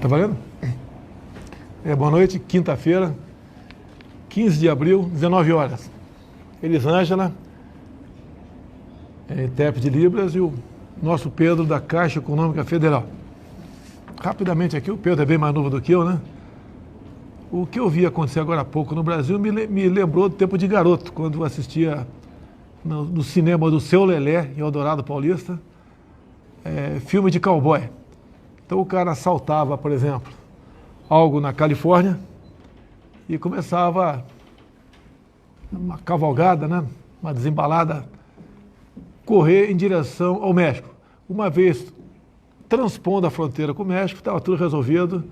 Tá valendo? Boa noite, quinta-feira, 15 de abril, 19 horas. Elisângela, intérprete de Libras, e o nosso Pedro da Caixa Econômica Federal. Rapidamente aqui, o Pedro é bem mais novo do que eu, né? O que eu vi acontecer agora há pouco no Brasil me lembrou do tempo de garoto, quando eu assistia no cinema do Seu Lelé, em Eldorado Paulista, filme de cowboy. Então o cara assaltava, por exemplo, algo na Califórnia e começava uma cavalgada, né? Uma desembalada, correr em direção ao México. Uma vez transpondo a fronteira com o México, estava tudo resolvido,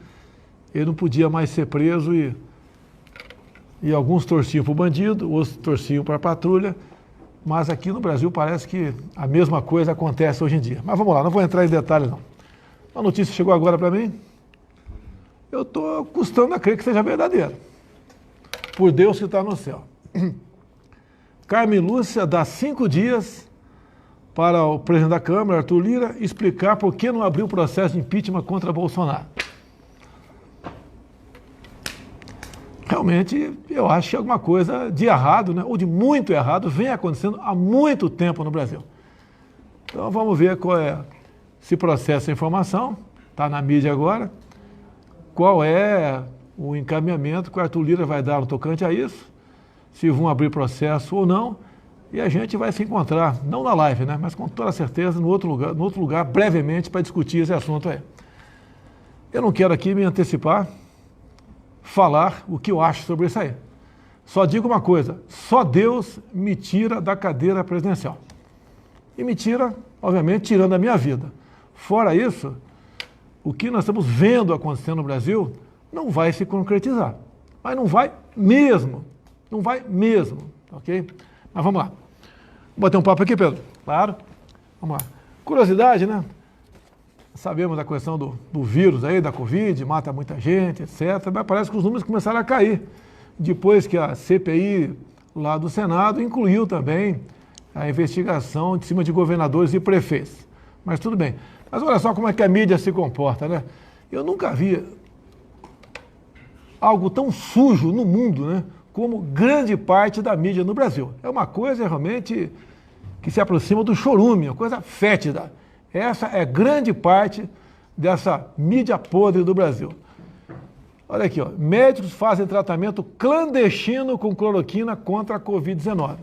ele não podia mais ser preso e alguns torciam para o bandido, outros torciam para a patrulha, mas aqui no Brasil parece que a mesma coisa acontece hoje em dia. Mas vamos lá, não vou entrar em detalhes não. A notícia chegou agora para mim, eu estou custando a crer que seja verdadeira. Por Deus que está no céu. Carmen Lúcia dá 5 dias para o presidente da Câmara, Arthur Lira, explicar por que não abriu processo de impeachment contra Bolsonaro. Realmente, eu acho que alguma coisa de errado, né, ou de muito errado, vem acontecendo há muito tempo no Brasil. Então vamos ver qual é, se processa a informação, está na mídia agora, qual é o encaminhamento que o Arthur Lira vai dar no tocante a isso, se vão abrir processo ou não, e a gente vai se encontrar, não na live, né, mas com toda certeza no outro lugar brevemente, para discutir esse assunto aí. Eu não quero aqui me antecipar, falar o que eu acho sobre isso aí. Só digo uma coisa, só Deus me tira da cadeira presidencial. E me tira, obviamente, tirando a minha vida. Fora isso, o que nós estamos vendo acontecendo no Brasil não vai se concretizar. Mas não vai mesmo. Não vai mesmo, ok? Mas vamos lá. Vou bater um papo aqui, Pedro? Claro. Vamos lá. Curiosidade, né? Sabemos da questão do vírus aí, da Covid, mata muita gente, etc. Mas parece que os números começaram a cair. Depois que a CPI lá do Senado incluiu também a investigação de cima de governadores e prefeitos. Mas tudo bem. Mas olha só como é que a mídia se comporta, né? Eu nunca vi algo tão sujo no mundo, né? Como grande parte da mídia no Brasil. É uma coisa realmente que se aproxima do chorume, uma coisa fétida. Essa é grande parte dessa mídia podre do Brasil. Olha aqui, ó. Médicos fazem tratamento clandestino com cloroquina contra a Covid-19.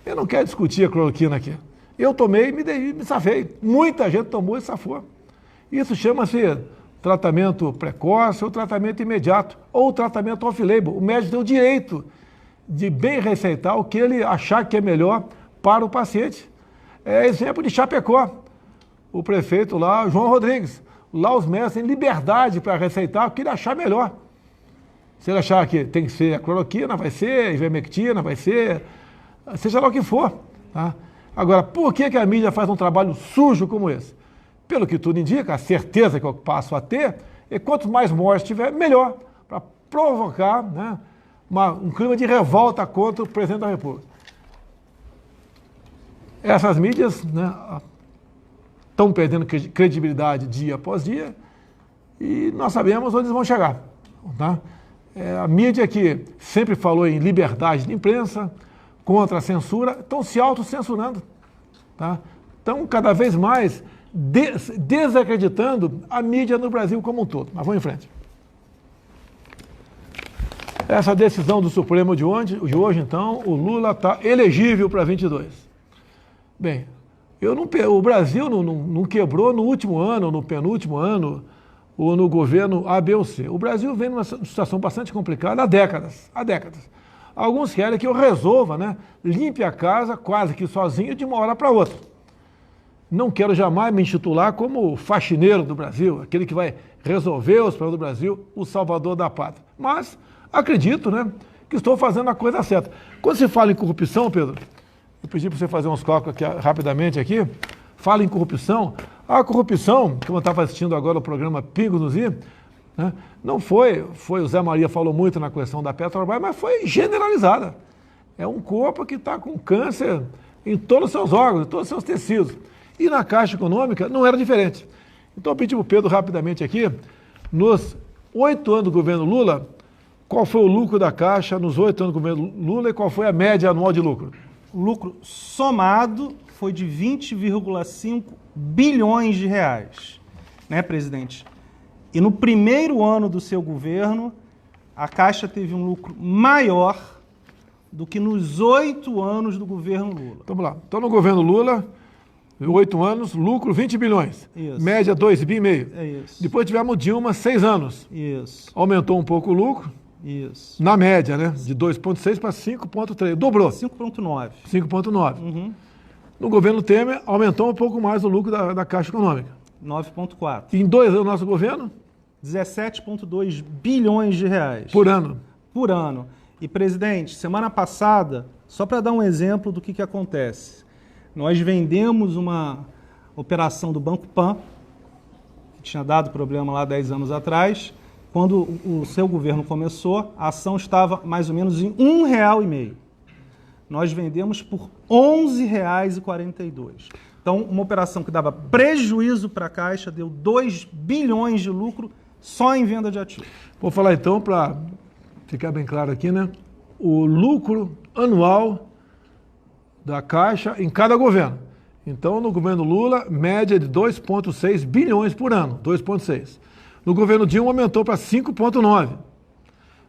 Eu não quero discutir a cloroquina aqui. Eu tomei e me safei. Muita gente tomou e safou. Isso chama-se tratamento precoce ou tratamento imediato, ou tratamento off-label. O médico tem o direito de bem receitar o que ele achar que é melhor para o paciente. É exemplo de Chapecó. O prefeito lá, João Rodrigues, lá os médicos têm liberdade para receitar o que ele achar melhor. Se ele achar que tem que ser a cloroquina, vai ser, a ivermectina, vai ser, seja lá o que for. Tá? Agora, por que a mídia faz um trabalho sujo como esse? Pelo que tudo indica, a certeza que eu passo a ter, é quanto mais mortes tiver, melhor, para provocar, né, um clima de revolta contra o presidente da República. Essas mídias, né, estão perdendo credibilidade dia após dia e nós sabemos onde eles vão chegar. Tá? A mídia que sempre falou em liberdade de imprensa, contra a censura, estão se autocensurando. Tá? Estão cada vez mais desacreditando a mídia no Brasil como um todo. Mas vamos em frente. Essa decisão do Supremo de hoje, então, o Lula está elegível para 22. Bem, o Brasil não quebrou no último ano, no penúltimo ano, ou no governo A, B ou C. O Brasil vem numa situação bastante complicada há décadas. Alguns querem que eu resolva, né, limpe a casa quase que sozinho de uma hora para outra. Não quero jamais me intitular como o faxineiro do Brasil, aquele que vai resolver os problemas do Brasil, o salvador da pátria. Mas acredito, né, que estou fazendo a coisa certa. Quando se fala em corrupção, Pedro, eu pedi para você fazer uns cálculos aqui, rapidamente aqui, fala em corrupção. A corrupção, como eu estava assistindo agora o programa Pingo nos I, né, não foi, o Zé Maria falou muito na questão da Petrobras, mas foi generalizada. É um corpo que está com câncer em todos os seus órgãos, em todos os seus tecidos. E na Caixa Econômica não era diferente. Então eu pedi para o Pedro rapidamente aqui, nos 8 anos do governo Lula, qual foi o lucro da Caixa nos 8 anos do governo Lula e qual foi a média anual de lucro? O lucro somado foi de 20,5 bilhões de reais, né, presidente? E no primeiro ano do seu governo, a Caixa teve um lucro maior do que nos 8 anos do governo Lula. Vamos lá. Então no governo Lula, 8 anos, lucro 20 bilhões. Isso. Média 2,5 bi. É isso. Depois tivemos Dilma, 6 anos. Isso. Aumentou um pouco o lucro. Isso. Na média, né? De 2,6 para 5,3. Dobrou. 5,9. 5,9. No governo Temer, aumentou um pouco mais o lucro da Caixa Econômica. 9,4. Em 2 anos do nosso governo? 17,2 bilhões de reais. Por ano. Por ano. E, presidente, semana passada, só para dar um exemplo do que acontece, nós vendemos uma operação do Banco Pan, que tinha dado problema lá 10 anos atrás. Quando o seu governo começou, a ação estava mais ou menos em R$ 1,5. Nós vendemos por R$ 11,42. Então, uma operação que dava prejuízo para a Caixa deu 2 bilhões de lucro só em venda de ativos. Vou falar então, para ficar bem claro aqui, né? O lucro anual da Caixa em cada governo. Então, no governo Lula, média de 2,6 bilhões por ano, 2,6. No governo Dilma aumentou para 5,9.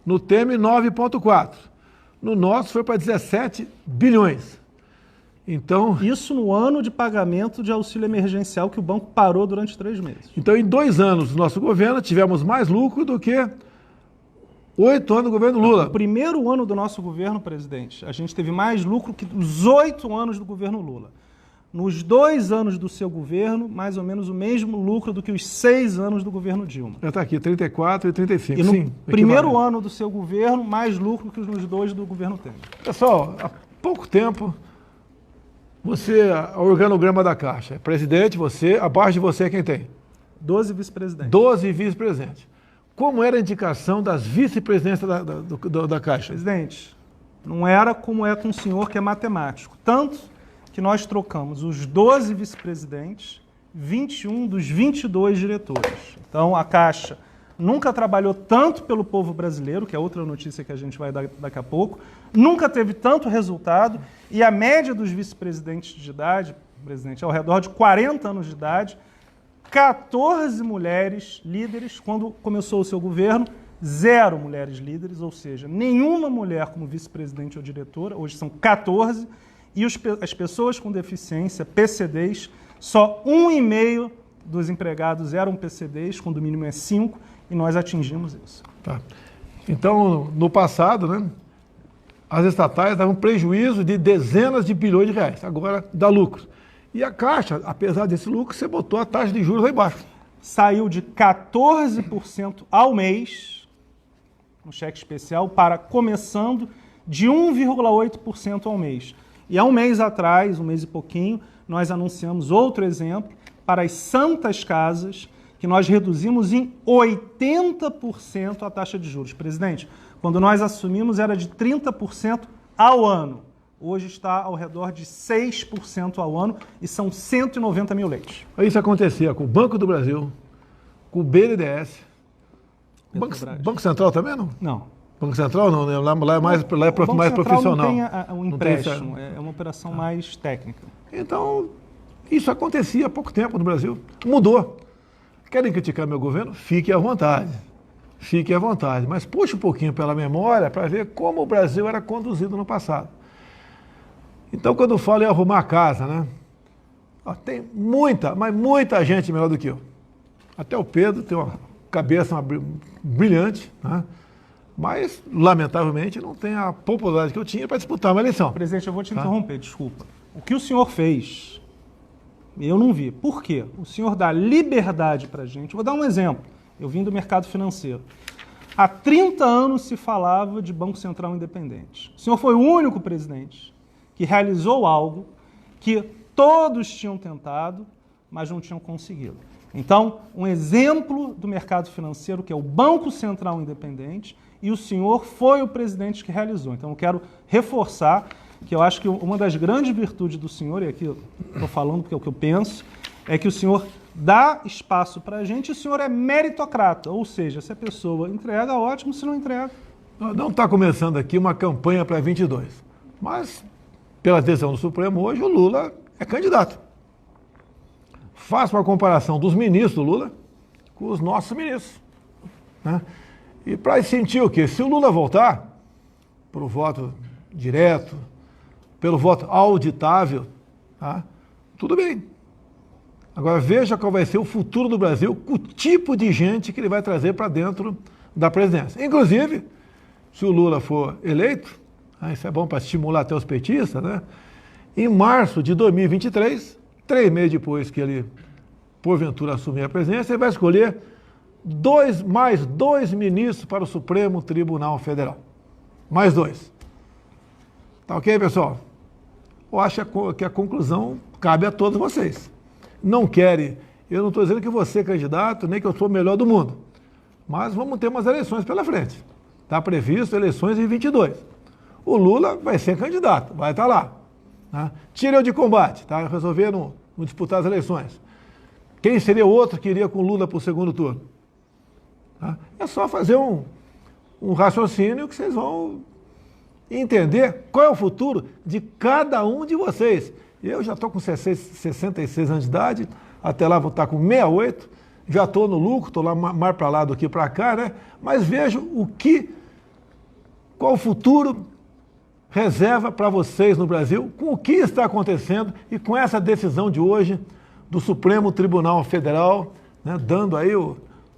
No Temer, 9,4. No nosso foi para 17 bilhões. Então, isso no ano de pagamento de auxílio emergencial que o banco parou durante 3 meses. Então, em 2 anos do nosso governo, tivemos mais lucro do que 8 anos do governo Lula. No primeiro ano do nosso governo, presidente, a gente teve mais lucro que os 8 anos do governo Lula. Nos 2 anos do seu governo, mais ou menos o mesmo lucro do que os 6 anos do governo Dilma. Já está aqui, 34 e 35. E no Sim, primeiro ano do seu governo, mais lucro que nos 2 do governo Temer. Pessoal, há pouco tempo, você, o organograma da Caixa, presidente, você, abaixo de você quem tem? 12 vice-presidentes. 12 vice-presidentes. Como era a indicação das vice-presidências da Caixa? Presidente, não era como é com o senhor que é matemático. Tanto que nós trocamos os 12 vice-presidentes, 21 dos 22 diretores. Então, a Caixa nunca trabalhou tanto pelo povo brasileiro, que é outra notícia que a gente vai dar daqui a pouco, nunca teve tanto resultado, e a média dos vice-presidentes de idade, presidente, é ao redor de 40 anos de idade, 14 mulheres líderes, quando começou o seu governo, 0 mulheres líderes, ou seja, nenhuma mulher como vice-presidente ou diretora, hoje são 14, e as pessoas com deficiência, PCDs, só 1,5 dos empregados eram PCDs, quando o mínimo é 5, e nós atingimos isso. Tá. Então, no passado, né, as estatais davam prejuízo de dezenas de bilhões de reais, agora dá lucro. E a Caixa, apesar desse lucro, você botou a taxa de juros lá embaixo. Saiu de 14% ao mês, no cheque especial, para começando de 1,8% ao mês. E há um mês atrás, um mês e pouquinho, nós anunciamos outro exemplo para as santas casas, que nós reduzimos em 80% a taxa de juros. Presidente, quando nós assumimos era de 30% ao ano. Hoje está ao redor de 6% ao ano e são 190 mil leitos. Isso acontecia com o Banco do Brasil, com o BNDES. Banco Central também não? Não. Banco Central não, né? Lá é mais profissional. Não tem um empréstimo, é uma operação mais técnica. Então, isso acontecia há pouco tempo no Brasil. Mudou. Querem criticar meu governo? Fiquem à vontade. Fiquem à vontade. Mas puxe um pouquinho pela memória para ver como o Brasil era conduzido no passado. Então, quando eu falo em arrumar a casa, né? Ó, tem muita, mas muita gente melhor do que eu. Até o Pedro tem uma cabeça brilhante, né? Mas, lamentavelmente, não tem a popularidade que eu tinha para disputar uma eleição. Presidente, eu vou te interromper, desculpa. O que o senhor fez, eu não vi. Por quê? O senhor dá liberdade para a gente. Vou dar um exemplo. Eu vim do mercado financeiro. Há 30 anos se falava de Banco Central independente. O senhor foi o único presidente que realizou algo que todos tinham tentado, mas não tinham conseguido. Então, um exemplo do mercado financeiro, que é o Banco Central independente, e o senhor foi o presidente que realizou. Então eu quero reforçar que eu acho que uma das grandes virtudes do senhor, e aqui eu estou falando porque é o que eu penso, é que o senhor dá espaço para a gente e o senhor é meritocrata, ou seja, se a pessoa entrega, ótimo, se não entrega. Não está começando aqui uma campanha para 22, mas pela decisão do Supremo hoje o Lula é candidato. Faço uma comparação dos ministros do Lula com os nossos ministros, né? E para sentir o quê? Se o Lula voltar para o voto direto, pelo voto auditável, tá? Tudo bem. Agora veja qual vai ser o futuro do Brasil, o tipo de gente que ele vai trazer para dentro da presidência. Inclusive, se o Lula for eleito, isso é bom para estimular até os petistas, né? Em março de 2023, 3 meses depois que ele, porventura, assumir a presidência, ele vai escolher mais dois ministros para o Supremo Tribunal Federal. Mais 2. Tá ok, pessoal? Eu acho que a conclusão cabe a todos vocês. Não querem, eu não estou dizendo que você é candidato, nem que eu sou o melhor do mundo, mas vamos ter umas eleições pela frente. Está previsto eleições em 22. O Lula vai ser candidato, vai estar lá. Né? Tira eu de combate, tá? Resolveram não disputar as eleições. Quem seria o outro que iria com o Lula para o segundo turno? Tá? É só fazer um raciocínio que vocês vão entender qual é o futuro de cada um de vocês. Eu já estou com 66 anos de idade, até lá vou estar com 68, já estou no lucro, estou lá mais para lá do que para cá, né? Mas vejo qual o futuro reserva para vocês no Brasil, com o que está acontecendo e com essa decisão de hoje do Supremo Tribunal Federal, né, dando aí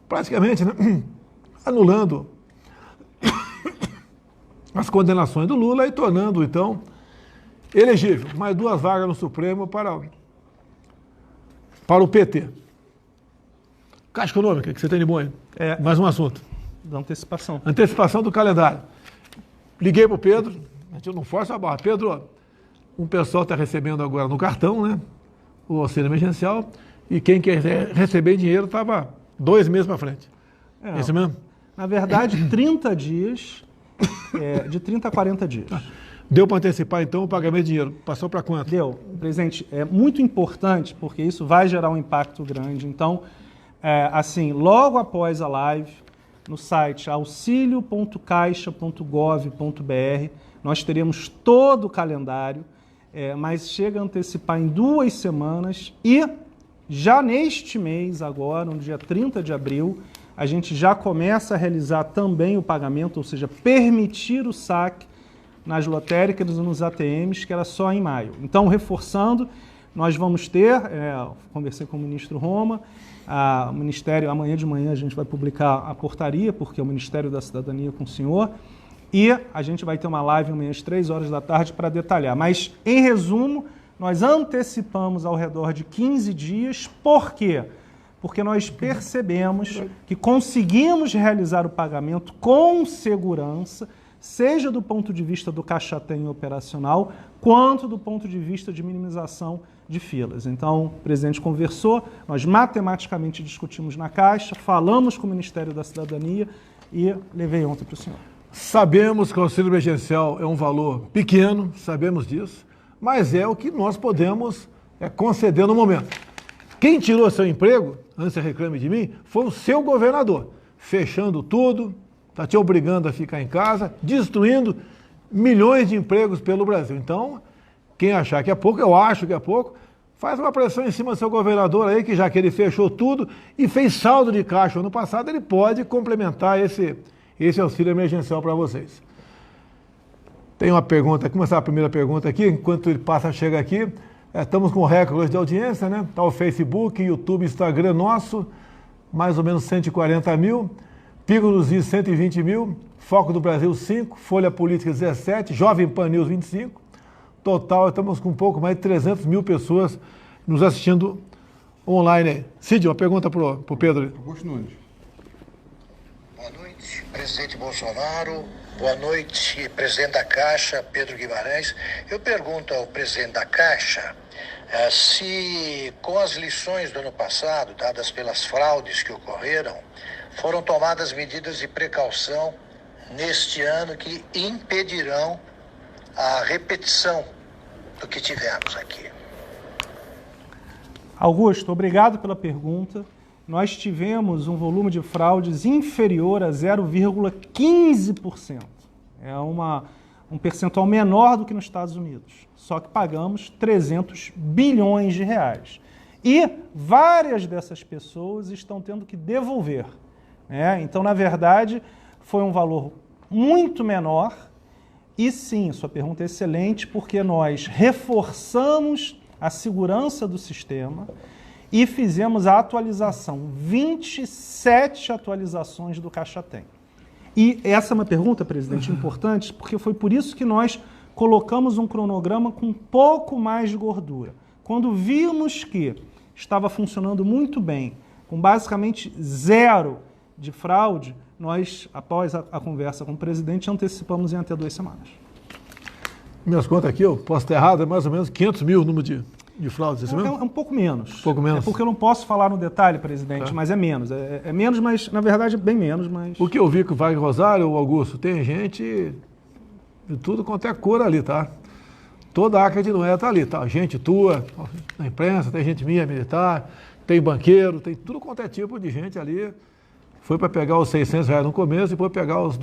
praticamente, né, anulando as condenações do Lula e tornando, então, elegível mais 2 vagas no Supremo para o PT. Caixa Econômica, que você tem de bom aí? Mais um assunto. Da antecipação. Antecipação do calendário. Liguei para o Pedro, a gente não força a barra. Pedro, um pessoal está recebendo agora no cartão, né, o auxílio emergencial, e quem quer receber dinheiro estava 2 meses para frente. É isso mesmo? Na verdade, 30 dias, de 30 a 40 dias. Deu para antecipar, então, o pagamento de dinheiro? Passou para quanto? Deu. Presidente, é muito importante, porque isso vai gerar um impacto grande. Então, assim, logo após a live, no site auxilio.caixa.gov.br, nós teremos todo o calendário, mas chega a antecipar em 2 semanas e já neste mês, agora, no dia 30 de abril, a gente já começa a realizar também o pagamento, ou seja, permitir o saque nas lotéricas e nos ATMs, que era só em maio. Então, reforçando, nós vamos ter, conversei com o ministro Roma, o Ministério, amanhã de manhã a gente vai publicar a portaria, porque é o Ministério da Cidadania com o senhor, e a gente vai ter uma live amanhã às 3 horas da tarde para detalhar. Mas, em resumo, nós antecipamos ao redor de 15 dias, por quê? Porque nós percebemos que conseguimos realizar o pagamento com segurança, seja do ponto de vista do caixa-tem operacional, quanto do ponto de vista de minimização de filas. Então, o presidente conversou, nós matematicamente discutimos na Caixa, falamos com o Ministério da Cidadania e levei ontem para o senhor. Sabemos que o auxílio emergencial é um valor pequeno, sabemos disso, mas é o que nós podemos conceder no momento. Quem tirou seu emprego, antes de reclame de mim, foi o seu governador, fechando tudo, está te obrigando a ficar em casa, destruindo milhões de empregos pelo Brasil. Então, quem achar que é pouco, eu acho que é pouco, faz uma pressão em cima do seu governador aí, que já que ele fechou tudo e fez saldo de caixa ano passado, ele pode complementar esse auxílio emergencial para vocês. Tem uma pergunta, começar a primeira pergunta aqui, enquanto ele chega aqui. Estamos com recordes de audiência, né? Está o Facebook, YouTube, Instagram nosso, mais ou menos 140 mil. Pico dos Is, 120 mil. Foco do Brasil, 5. Folha Política, 17. Jovem Pan News, 25. Total, estamos com um pouco mais de 300 mil pessoas nos assistindo online. Cid, uma pergunta para o Pedro. Augusto Nunes. Boa noite, presidente Bolsonaro. Boa noite, presidente da Caixa, Pedro Guimarães. Eu pergunto ao presidente da Caixa se, com as lições do ano passado, dadas pelas fraudes que ocorreram, foram tomadas medidas de precaução neste ano que impedirão a repetição do que tivemos aqui? Augusto, obrigado pela pergunta. Nós tivemos um volume de fraudes inferior a 0,15%. É um percentual menor do que nos Estados Unidos. Só que pagamos 300 bilhões de reais. E várias dessas pessoas estão tendo que devolver. Então, na verdade, foi um valor muito menor. E sim, sua pergunta é excelente, porque nós reforçamos a segurança do sistema e fizemos a atualização, 27 atualizações do Caixa Tem. E essa é uma pergunta, presidente, importante, porque foi por isso que nós colocamos um cronograma com um pouco mais de gordura. Quando vimos que estava funcionando muito bem, com basicamente zero de fraude, nós, após a conversa com o presidente, antecipamos em até 2 semanas. Minhas contas aqui, eu posso estar errado, é mais ou menos 500 mil o número de fraudes, é isso mesmo? É um pouco menos. Pouco menos. É porque eu não posso falar no detalhe, presidente, mas é menos. É menos, mas na verdade é bem menos. Mas... O que eu vi que o Wagner Rosário, o Augusto, tem gente de tudo quanto é cor ali, tá? Toda a Arca de Noé tá ali, tá? Gente tua, na imprensa, tem gente minha, militar, tem banqueiro, tem tudo quanto é tipo de gente ali. Foi para pegar os R$600 no começo e depois pegar os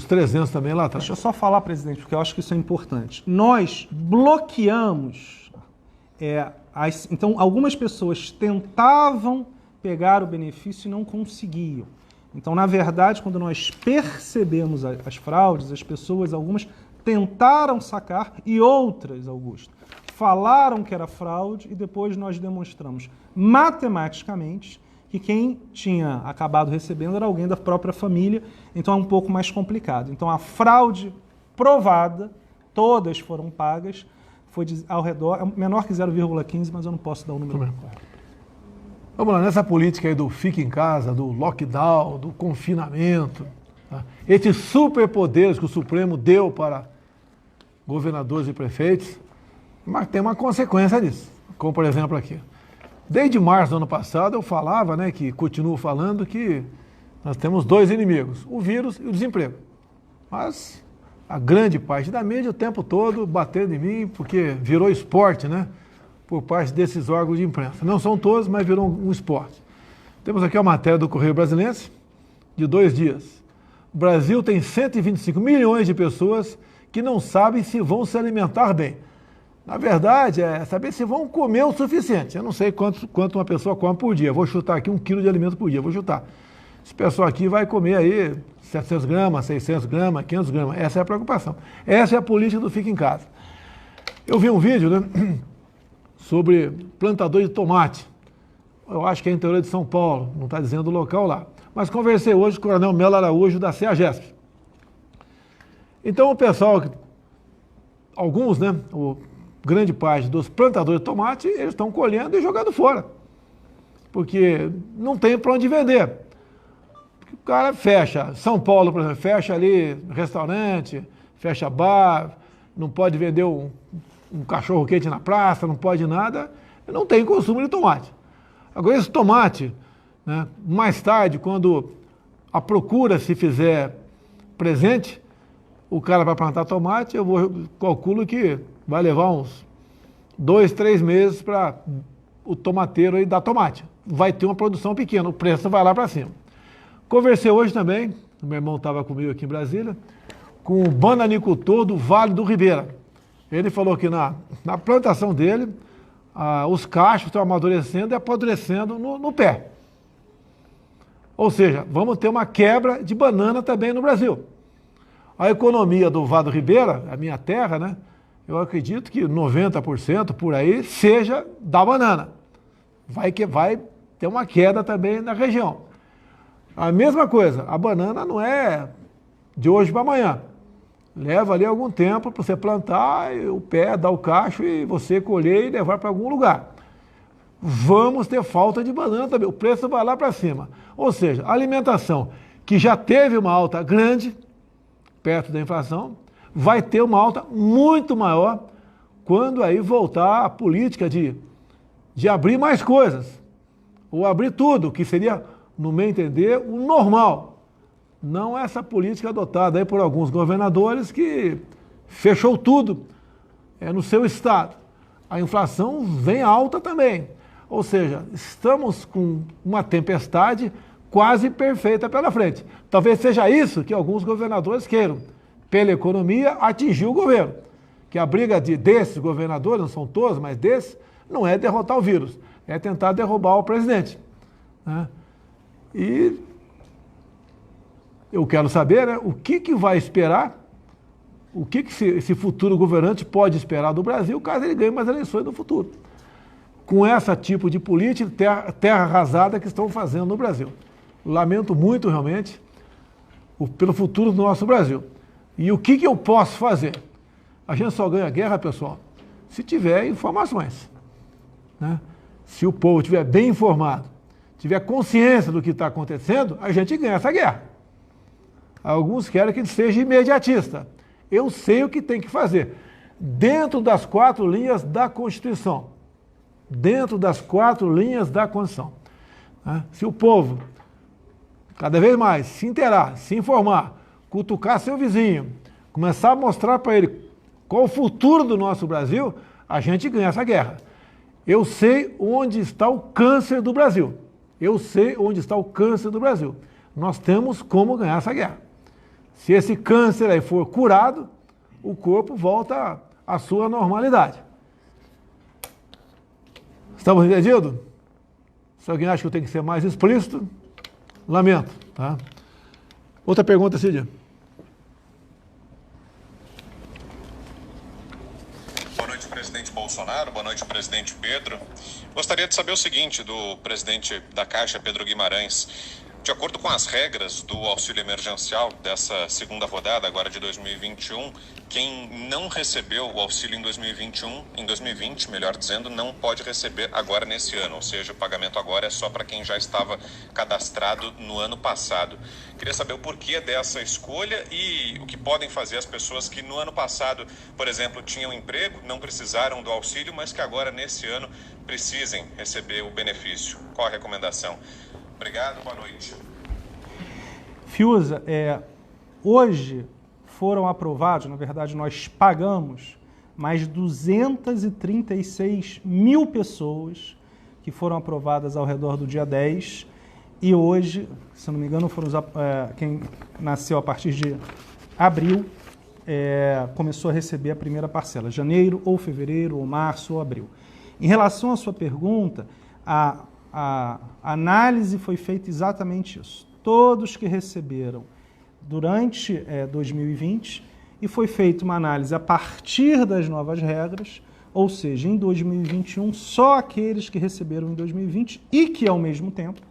300 também lá atrás. Deixa eu só falar, presidente, porque eu acho que isso é importante. Nós bloqueamos... Então, algumas pessoas tentavam pegar o benefício e não conseguiam. Então, na verdade, quando nós percebemos as fraudes, as pessoas, algumas tentaram sacar e outras, Augusto, falaram que era fraude e depois nós demonstramos matematicamente que quem tinha acabado recebendo era alguém da própria família, então é um pouco mais complicado. Então, a fraude provada, todas foram pagas, foi ao redor, menor que 0,15, mas eu não posso dar o número correto. Vamos lá, nessa política aí do fica em casa, do lockdown, do confinamento, tá? Esses superpoderes que o Supremo deu para governadores e prefeitos, mas tem uma consequência disso, como por exemplo aqui. Desde março do ano passado eu falava, né, que continuo falando que nós temos 2 inimigos, o vírus e o desemprego. Mas a grande parte da mídia o tempo todo batendo em mim, porque virou esporte, né? Por parte desses órgãos de imprensa. Não são todos, mas virou um esporte. Temos aqui a matéria do Correio Brasiliense, de 2 dias. O Brasil tem 125 milhões de pessoas que não sabem se vão se alimentar bem. Na verdade, é saber se vão comer o suficiente. Eu não sei quanto uma pessoa come por dia. Vou chutar aqui 1 quilo de alimento por dia, vou chutar. Esse pessoal aqui vai comer aí 700 gramas, 600 gramas, 500 gramas. Essa é a preocupação. Essa é a política do fica em casa. Eu vi um vídeo, né, sobre plantador de tomate. Eu acho que é interior de São Paulo, não está dizendo o local lá. Mas conversei hoje com o Coronel Melo Araújo, da CEAGESP. Então o pessoal, alguns, né, grande parte dos plantadores de tomate, eles estão colhendo e jogando fora. Porque não tem para onde vender. O cara fecha, São Paulo, por exemplo, fecha ali restaurante, fecha bar, não pode vender um cachorro quente na praça, não pode nada, não tem consumo de tomate. Agora esse tomate, né, mais tarde, quando a procura se fizer presente, o cara vai plantar tomate, calculo que vai levar uns 2, 3 meses para o tomateiro aí dar tomate. Vai ter uma produção pequena, o preço vai lá para cima. Conversei hoje também, o meu irmão estava comigo aqui em Brasília, com o bananicultor do Vale do Ribeira. Ele falou que na plantação dele, os cachos estão amadurecendo e apodrecendo no pé. Ou seja, vamos ter uma quebra de banana também no Brasil. A economia do Vale do Ribeira, a minha terra, né? Eu acredito que 90% por aí seja da banana. Vai ter uma queda também na região. A mesma coisa, a banana não é de hoje para amanhã. Leva ali algum tempo para você plantar, o pé, dar o cacho e você colher e levar para algum lugar. Vamos ter falta de banana também, o preço vai lá para cima. Ou seja, a alimentação, que já teve uma alta grande, perto da inflação, vai ter uma alta muito maior quando aí voltar a política de abrir mais coisas, ou abrir tudo, que seria, no meu entender, o normal. não essa política adotada aí por alguns governadores que fechou tudo no seu estado. A inflação vem alta também. Ou seja, estamos com uma tempestade quase perfeita pela frente. Talvez seja isso que alguns governadores queiram, pela economia, atingir o governo. Que a briga desses governadores, não são todos, mas desses, não é derrotar o vírus, é tentar derrubar o presidente. Né? E eu quero saber, né, o que vai esperar, o que esse futuro governante pode esperar do Brasil, caso ele ganhe mais eleições no futuro. Com esse tipo de política, terra arrasada que estão fazendo no Brasil. Lamento muito, realmente, pelo futuro do nosso Brasil. E o que eu posso fazer? A gente só ganha guerra, pessoal, se tiver informações. Né? Se o povo estiver bem informado, tiver consciência do que está acontecendo, a gente ganha essa guerra. Alguns querem que ele seja imediatista. Eu sei o que tem que fazer. Dentro das 4 linhas da Constituição. Dentro das 4 linhas da Constituição. Né? Se o povo, cada vez mais, se inteirar, se informar, cutucar seu vizinho, começar a mostrar para ele qual o futuro do nosso Brasil, a gente ganha essa guerra. Eu sei onde está o câncer do Brasil. Eu sei onde está o câncer do Brasil. Nós temos como ganhar essa guerra. Se esse câncer aí for curado, o corpo volta à sua normalidade. Estamos entendidos? Se alguém acha que eu tenho que ser mais explícito, lamento. Tá? Outra pergunta, Cídia. Boa noite, presidente Bolsonaro. Boa noite, presidente Pedro. Gostaria de saber o seguinte do presidente da Caixa, Pedro Guimarães. De acordo com as regras do auxílio emergencial dessa segunda rodada, agora de 2021, quem não recebeu o auxílio em 2020, melhor dizendo, não pode receber agora nesse ano. Ou seja, o pagamento agora é só para quem já estava cadastrado no ano passado. Queria saber o porquê dessa escolha e o que podem fazer as pessoas que no ano passado, por exemplo, tinham emprego, não precisaram do auxílio, mas que agora nesse ano precisem receber o benefício. Qual a recomendação? Obrigado, boa noite. Fiuza, hoje foram aprovados, na verdade nós pagamos mais 236 mil pessoas que foram aprovadas ao redor do dia 10 e hoje, se não me engano, foram quem nasceu a partir de abril começou a receber a primeira parcela, janeiro ou fevereiro ou março ou abril. Em relação à sua pergunta, a análise foi feita exatamente isso. Todos que receberam durante 2020 e foi feita uma análise a partir das novas regras, ou seja, em 2021, só aqueles que receberam em 2020 e que, ao mesmo tempo,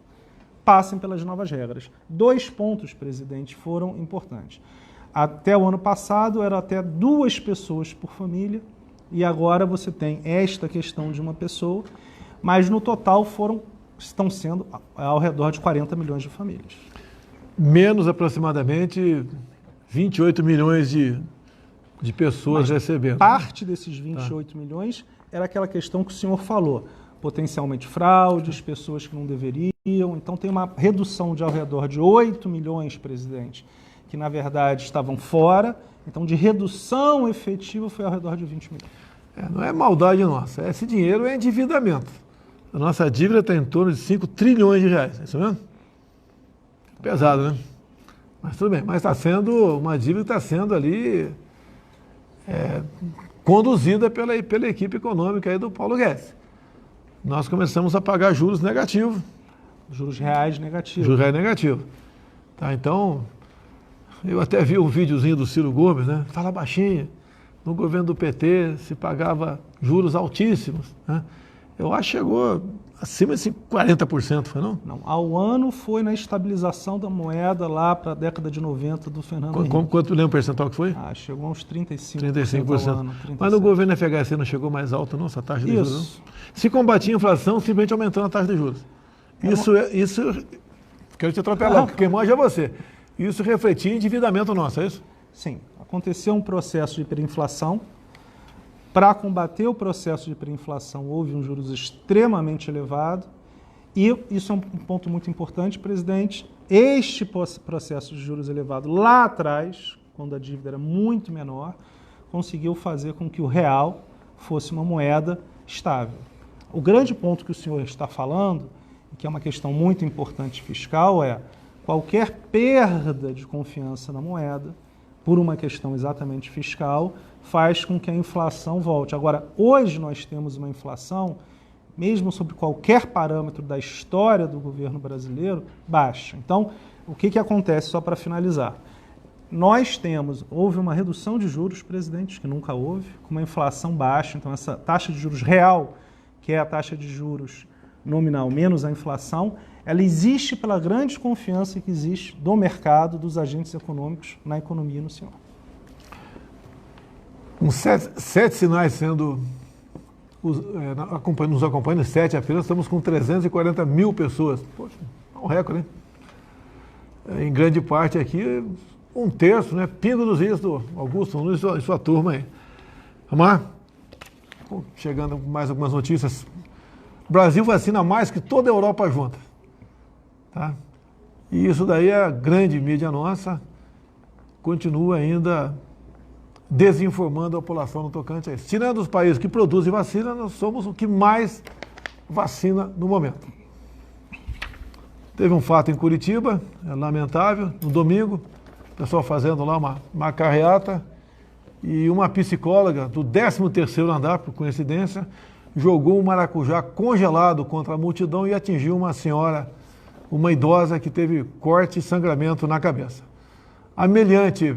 passem pelas novas regras. 2 pontos, presidente, foram importantes. Até o ano passado, era até 2 pessoas por família e agora você tem esta questão de uma pessoa, mas no total estão sendo ao redor de 40 milhões de famílias. Menos aproximadamente 28 milhões de pessoas recebendo. Parte desses 28 milhões era aquela questão que o senhor falou, potencialmente fraudes, pessoas que não deveriam, então tem uma redução de ao redor de 8 milhões, presidente, que na verdade estavam fora, então de redução efetiva foi ao redor de 20 milhões. Não é maldade nossa, esse dinheiro é endividamento. A nossa dívida está em torno de 5 trilhões de reais, é isso mesmo? Pesado, né? Mas tudo bem, mas está sendo uma dívida que está sendo ali conduzida pela equipe econômica aí do Paulo Guedes. Nós começamos a pagar juros negativos. Juros reais negativos. Juros reais negativos. Tá, então, eu até vi um videozinho do Ciro Gomes, né? Fala baixinho. No governo do PT se pagava juros altíssimos, né? Eu acho que chegou acima de 40%, foi não? Não, ao ano foi na estabilização da moeda lá para a década de 90 do Fernando Henrique. Quanto lembra o percentual que foi? Chegou a uns 35%. 35%. Ao ano, 37%. Mas no governo FHC não chegou mais alto não, essa taxa de juros? Não? Se combatia a inflação, simplesmente aumentando a taxa de juros. Isso quero te atropelar, porque quem manja é você. Isso refletia em endividamento nosso, é isso? Sim, aconteceu um processo de hiperinflação. Para combater o processo de hiperinflação, houve um juros extremamente elevado e isso é um ponto muito importante, presidente, este processo de juros elevado lá atrás, quando a dívida era muito menor, conseguiu fazer com que o real fosse uma moeda estável. O grande ponto que o senhor está falando, que é uma questão muito importante fiscal, é qualquer perda de confiança na moeda, por uma questão exatamente fiscal, faz com que a inflação volte. Agora, hoje nós temos uma inflação, mesmo sobre qualquer parâmetro da história do governo brasileiro, baixa. Então, o que acontece, só para finalizar? Houve uma redução de juros, presidente, que nunca houve, com uma inflação baixa, então essa taxa de juros real, que é a taxa de juros nominal menos a inflação, ela existe pela grande confiança que existe do mercado, dos agentes econômicos na economia e no senhor. Com sete sinais sendo nos acompanhando, 7 apenas, estamos com 340 mil pessoas. Poxa, é um recorde, hein? Em grande parte aqui, 1/3, né? Pingo dos is do Augusto Nunes e sua turma aí. Vamos lá? Chegando com mais algumas notícias. O Brasil vacina mais que toda a Europa junta. Tá? E isso daí é a grande mídia nossa, continua ainda desinformando a população no tocante a isso. Tirando os países que produzem vacina, nós somos o que mais vacina no momento. Teve um fato em Curitiba, é lamentável, no domingo, o pessoal fazendo lá uma carreata, e uma psicóloga do 13º andar, por coincidência, jogou um maracujá congelado contra a multidão e atingiu uma senhora, uma idosa que teve corte e sangramento na cabeça. A meliante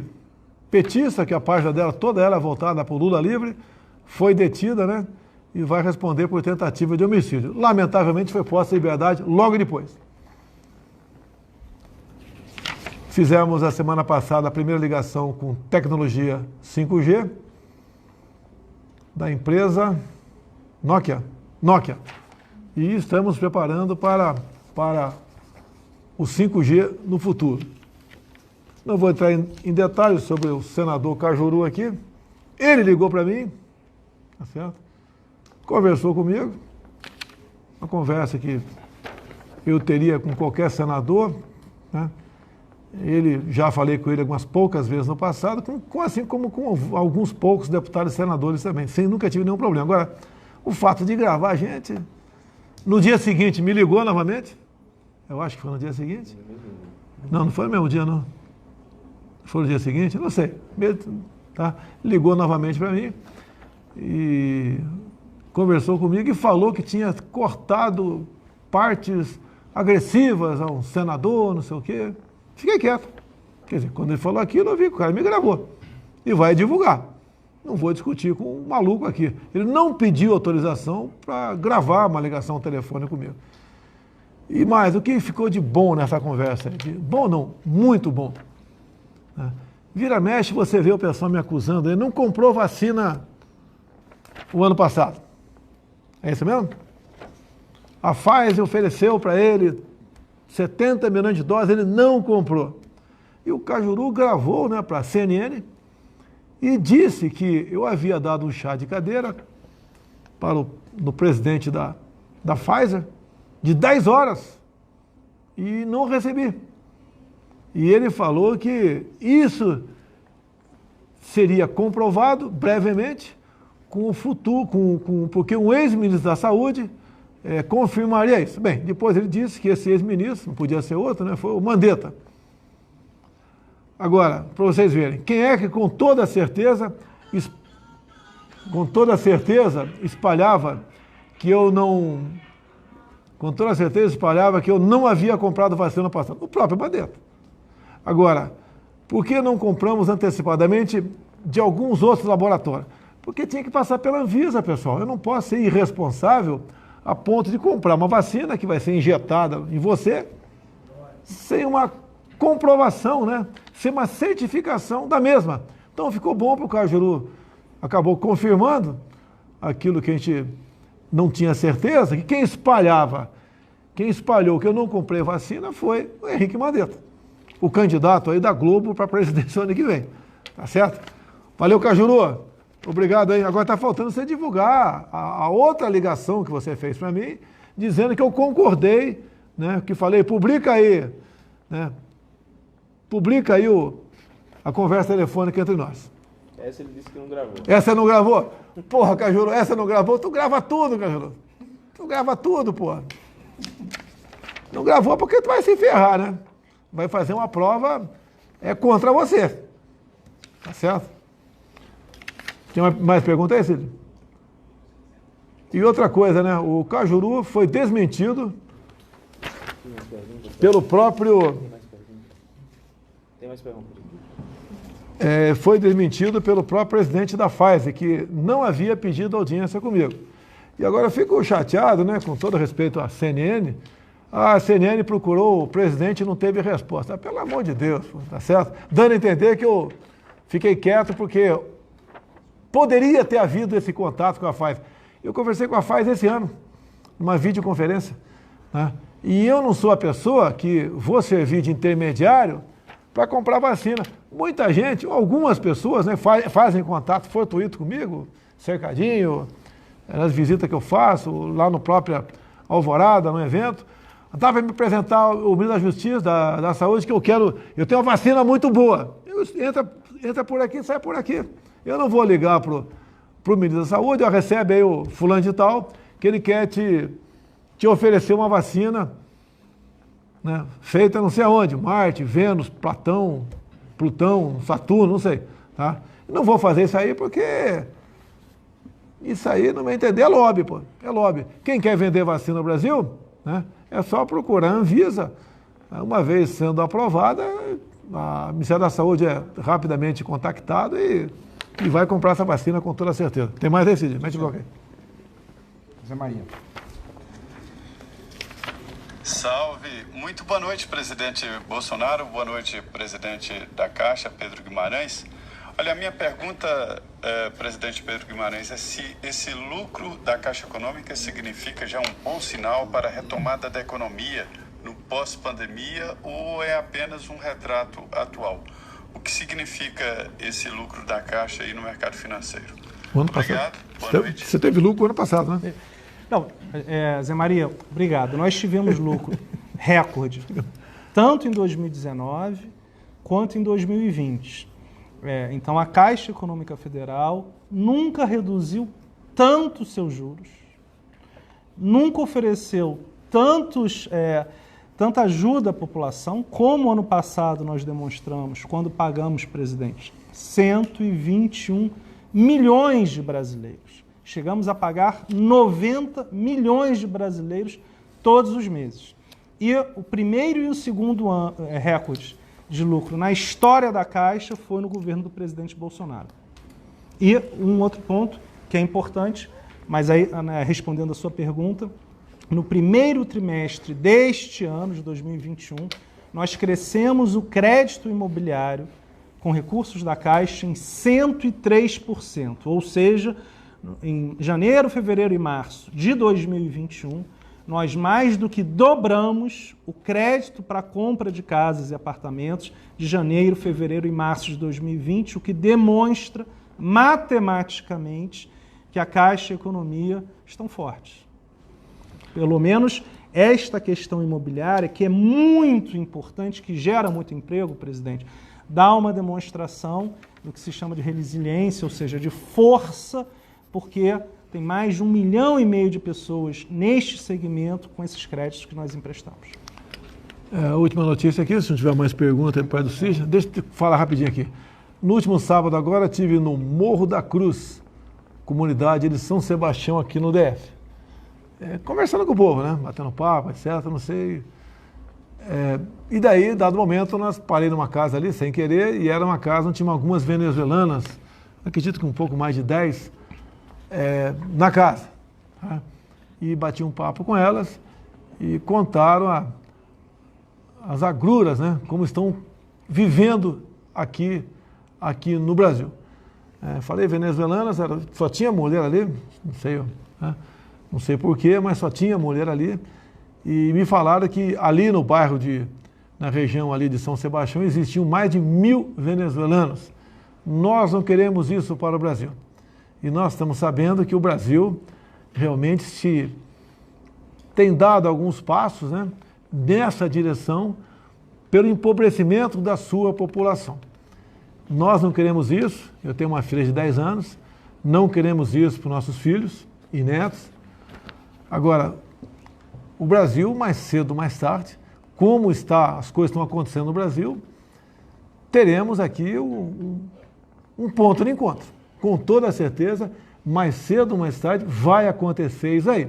petista, que a página dela, toda ela é voltada para o Lula livre, foi detida, né? E vai responder por tentativa de homicídio. Lamentavelmente foi posta em liberdade logo depois. Fizemos a semana passada a primeira ligação com tecnologia 5G da empresa Nokia. E estamos preparando para o 5G no futuro. Não vou entrar em detalhes sobre o senador Cajuru aqui. Ele ligou para mim, tá certo? Conversou comigo, uma conversa que eu teria com qualquer senador, né? Já falei com ele algumas poucas vezes no passado, assim como com alguns poucos deputados e senadores também, nunca tive nenhum problema. Agora, o fato de gravar a gente, no dia seguinte me ligou novamente, eu acho que foi no dia seguinte, não foi no mesmo dia não, foi no dia seguinte, não sei, tá? Ligou novamente para mim e conversou comigo e falou que tinha cortado partes agressivas a um senador, não sei o quê. Fiquei quieto. Quer dizer, quando ele falou aquilo, eu vi que o cara me gravou. E vai divulgar. Não vou discutir com um maluco aqui. Ele não pediu autorização para gravar uma ligação telefônica comigo. E mais, o que ficou de bom nessa conversa? Bom não, muito bom. Vira mexe, você vê o pessoal me acusando. Ele não comprou vacina o ano passado. É isso mesmo? A Pfizer ofereceu para ele 70 milhões de doses, ele não comprou. E o Cajuru gravou, né, para a CNN e disse que eu havia dado um chá de cadeira no presidente da Pfizer de 10 horas e não recebi. E ele falou que isso seria comprovado brevemente com o futuro, porque um ex-ministro da Saúde confirmaria isso. Bem, depois ele disse que esse ex-ministro, não podia ser outro, né, foi o Mandetta. Agora, para vocês verem, quem é que com toda certeza espalhava que eu não havia comprado vacina no passado? O próprio Mandetta. Agora, por que não compramos antecipadamente de alguns outros laboratórios? Porque tinha que passar pela Anvisa, pessoal. Eu não posso ser irresponsável a ponto de comprar uma vacina que vai ser injetada em você sem uma comprovação, né? Sem uma certificação da mesma. Então ficou bom para o Cajuru, acabou confirmando aquilo que a gente não tinha certeza, que quem espalhou que eu não comprei vacina foi o Henrique Mandetta, o candidato aí da Globo para a presidência ano que vem. Tá certo? Valeu, Cajuru. Obrigado aí. Agora está faltando você divulgar a outra ligação que você fez para mim, dizendo que eu concordei, né? Que falei, publica aí né? Publica aí a conversa telefônica entre nós. Essa ele disse que não gravou. Essa não gravou? Porra, Cajuru, essa não gravou? Tu grava tudo, Cajuru. Tu grava tudo, porra. Não gravou porque tu vai se ferrar, né? Vai fazer uma prova contra você. Tá certo? Tem mais pergunta aí, Cílio? E outra coisa, né? O Cajuru foi desmentido pelo próprio... Tem mais perguntas? Foi desmentido pelo próprio presidente da Pfizer, que não havia pedido audiência comigo. E agora eu fico chateado, né, com todo respeito à CNN. A CNN procurou o presidente e não teve resposta. Pelo amor de Deus, tá certo? Dando a entender que eu fiquei quieto porque poderia ter havido esse contato com a Pfizer. Eu conversei com a Pfizer esse ano, numa videoconferência, né? E eu não sou a pessoa que vou servir de intermediário para comprar vacina. Muita gente, algumas pessoas, né, fazem contato fortuito comigo, cercadinho, nas visitas que eu faço, lá no próprio Alvorada, no evento. Estava me apresentar o ministro da Justiça, da Saúde, que eu tenho uma vacina muito boa. Entra por aqui, sai por aqui. Eu não vou ligar para o ministro da Saúde, recebe aí o fulano de tal, que ele quer te oferecer uma vacina, né, feita não sei aonde, Marte, Vênus, Plutão, Saturno, não sei. Tá? Não vou fazer isso aí porque isso aí, no meu entender, é lobby, pô. É lobby. Quem quer vender vacina no Brasil, né, é só procurar a Anvisa. Uma vez sendo aprovada, o Ministério da Saúde é rapidamente contactado e vai comprar essa vacina com toda certeza. Tem mais aí, Cid? Mete o bloco aí. Zé Maria. Salve! Muito boa noite, presidente Bolsonaro. Boa noite, presidente da Caixa, Pedro Guimarães. Olha, a minha pergunta, presidente Pedro Guimarães, é se esse lucro da Caixa Econômica significa já um bom sinal para a retomada da economia no pós-pandemia ou é apenas um retrato atual? O que significa esse lucro da Caixa aí no mercado financeiro? O ano Obrigado, passado. boa noite. Você teve lucro ano passado, né? Não, Zé Maria, obrigado. Nós tivemos lucro recorde, tanto em 2019 quanto em 2020. Então, a Caixa Econômica Federal nunca reduziu tanto seus juros, nunca ofereceu tanta ajuda à população, como ano passado nós demonstramos, quando pagamos, presidente, 121 milhões de brasileiros. Chegamos a pagar 90 milhões de brasileiros todos os meses. E o primeiro e o segundo recorde de lucro na história da Caixa foi no governo do presidente Bolsonaro. E um outro ponto que é importante, mas aí, respondendo a sua pergunta, no primeiro trimestre deste ano, de 2021, nós crescemos o crédito imobiliário com recursos da Caixa em 103%, ou seja, em janeiro, fevereiro e março de 2021, nós mais do que dobramos o crédito para compra de casas e apartamentos de janeiro, fevereiro e março de 2020, o que demonstra matematicamente que a Caixa e a economia estão fortes. Pelo menos esta questão imobiliária, que é muito importante, que gera muito emprego, presidente, dá uma demonstração do que se chama de resiliência, ou seja, de força, porque tem mais de 1,5 milhão de pessoas neste segmento com esses créditos que nós emprestamos. A última notícia aqui, se não tiver mais pergunta do pai do Cis, deixa eu falar rapidinho aqui. No último sábado agora estive no Morro da Cruz, comunidade de São Sebastião aqui no DF. Conversando com o povo, né? Batendo papo, etc, não sei. E daí, dado momento, nós parei numa casa ali, sem querer, e era uma casa onde tinha algumas venezuelanas, acredito que um pouco mais de 10, na casa. Tá? E bati um papo com elas e contaram as agruras, né? Como estão vivendo aqui no Brasil. Falei venezuelanas, só tinha mulher ali, não sei, né? Não sei porquê, mas só tinha mulher ali. E me falaram que ali no bairro, na região ali de São Sebastião, existiam mais de 1.000 venezuelanos. Nós não queremos isso para o Brasil. E nós estamos sabendo que o Brasil realmente tem dado alguns passos, né, nessa direção pelo empobrecimento da sua população. Nós não queremos isso, eu tenho uma filha de 10 anos, não queremos isso para os nossos filhos e netos. Agora, o Brasil, mais cedo ou mais tarde, como as coisas estão acontecendo no Brasil, teremos aqui um ponto de encontro. Com toda certeza, mais cedo ou mais tarde, vai acontecer isso aí.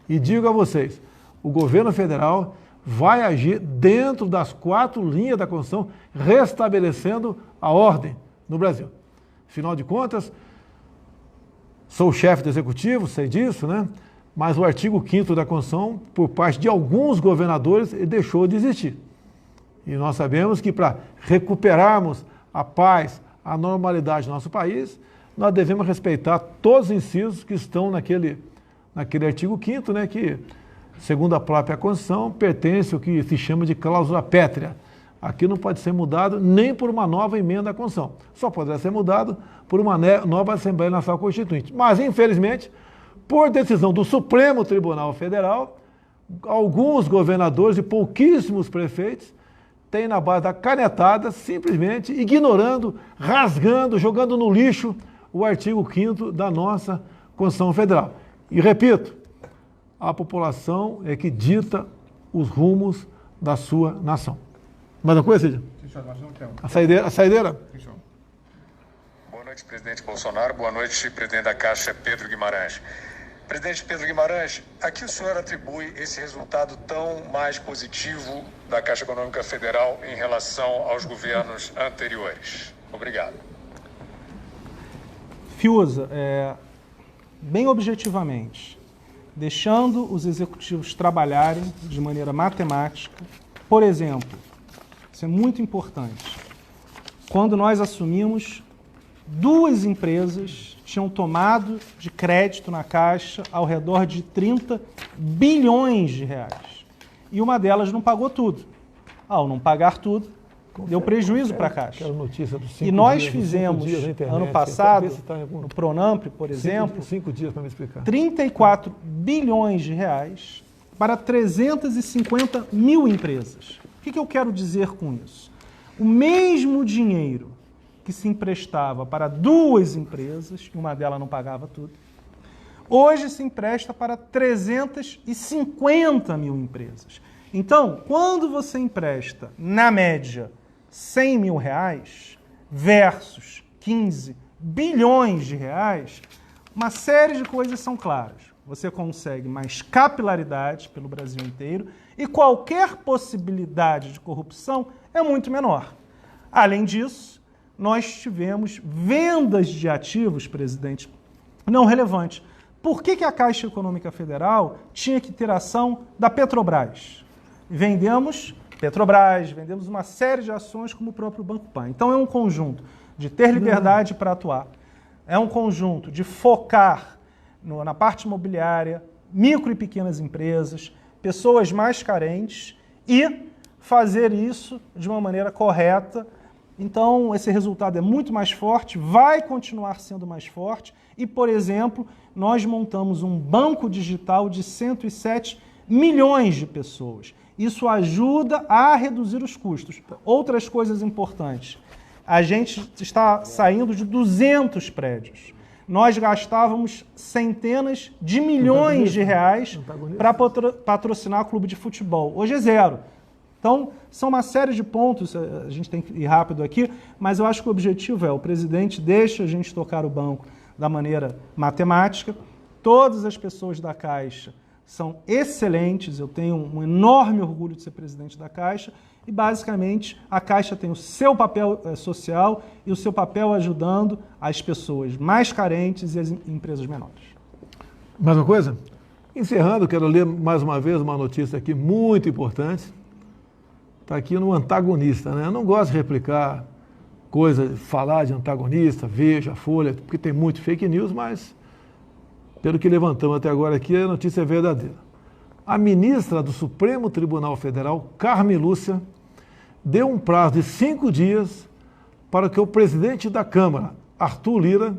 E digo a vocês, o governo federal vai agir dentro das 4 linhas da Constituição, restabelecendo a ordem no Brasil. Afinal de contas, sou o chefe do Executivo, sei disso, né? Mas o artigo 5º da Constituição, por parte de alguns governadores, ele deixou de existir. E nós sabemos que para recuperarmos a paz, a normalidade do nosso país, nós devemos respeitar todos os incisos que estão naquele artigo 5º, né, que, segundo a própria Constituição, pertence ao que se chama de cláusula pétrea. Aqui não pode ser mudado nem por uma nova emenda à Constituição. Só poderá ser mudado por uma nova Assembleia Nacional Constituinte. Mas, infelizmente, por decisão do Supremo Tribunal Federal, alguns governadores e pouquíssimos prefeitos têm, na base da canetada, simplesmente ignorando, rasgando, jogando no lixo o artigo 5º da nossa Constituição Federal. E repito, a população é que dita os rumos da sua nação. Mais uma coisa, Cid? A saideira? Boa noite, presidente Bolsonaro. Boa noite, presidente da Caixa, Pedro Guimarães. Presidente Pedro Guimarães, a que o senhor atribui esse resultado tão mais positivo da Caixa Econômica Federal em relação aos governos anteriores? Obrigado. Fiuza, bem objetivamente, deixando os executivos trabalharem de maneira matemática, por exemplo, isso é muito importante, quando nós assumimos, 2 empresas tinham tomado de crédito na Caixa ao redor de 30 bilhões de reais. E uma delas não pagou tudo. Ao não pagar tudo, deu prejuízo para a Caixa. E nós fizemos, ano passado, no Pronamp, por exemplo, 5 dias para me explicar. 34 bilhões de reais para 350 mil empresas. O que eu quero dizer com isso? O mesmo dinheiro que se emprestava para 2 empresas, e uma delas não pagava tudo, hoje se empresta para 350 mil empresas. Então, quando você empresta, na média, 100 mil reais versus 15 bilhões de reais, uma série de coisas são claras. Você consegue mais capilaridade pelo Brasil inteiro e qualquer possibilidade de corrupção é muito menor. Além disso, nós tivemos vendas de ativos, presidente, não relevantes. Por que a Caixa Econômica Federal tinha que ter ação da Petrobras? Vendemos Petrobras, vendemos uma série de ações como o próprio Banco Pan. Então é um conjunto de ter liberdade para atuar, é um conjunto de focar na parte imobiliária, micro e pequenas empresas, pessoas mais carentes e fazer isso de uma maneira correta. Então, esse resultado é muito mais forte, vai continuar sendo mais forte e, por exemplo, nós montamos um banco digital de 107 milhões de pessoas. Isso ajuda a reduzir os custos. Outras coisas importantes. A gente está saindo de 200 prédios. Nós gastávamos centenas de milhões de reais para patrocinar clube de futebol. Hoje é 0. Então, são uma série de pontos, a gente tem que ir rápido aqui, mas eu acho que o objetivo o presidente deixa a gente tocar o banco da maneira matemática, todas as pessoas da Caixa são excelentes, eu tenho um enorme orgulho de ser presidente da Caixa, e basicamente a Caixa tem o seu papel social e o seu papel ajudando as pessoas mais carentes e as empresas menores. Mais uma coisa? Encerrando, quero ler mais uma vez uma notícia aqui muito importante. Está aqui no antagonista, né? Eu não gosto de replicar coisas, falar de antagonista, Veja, Folha, porque tem muito fake news, mas pelo que levantamos até agora aqui, a notícia é verdadeira. A ministra do Supremo Tribunal Federal, Carmen Lúcia, deu um prazo de 5 dias para que o presidente da Câmara, Arthur Lira,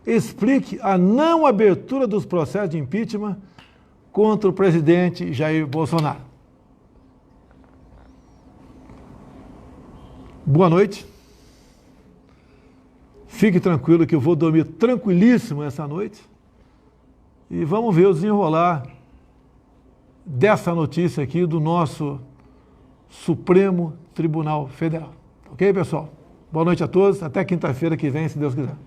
explique a não abertura dos processos de impeachment contra o presidente Jair Bolsonaro. Boa noite. Fique tranquilo que eu vou dormir tranquilíssimo essa noite. E vamos ver o desenrolar dessa notícia aqui do nosso Supremo Tribunal Federal. Ok, pessoal? Boa noite a todos. Até quinta-feira que vem, se Deus quiser.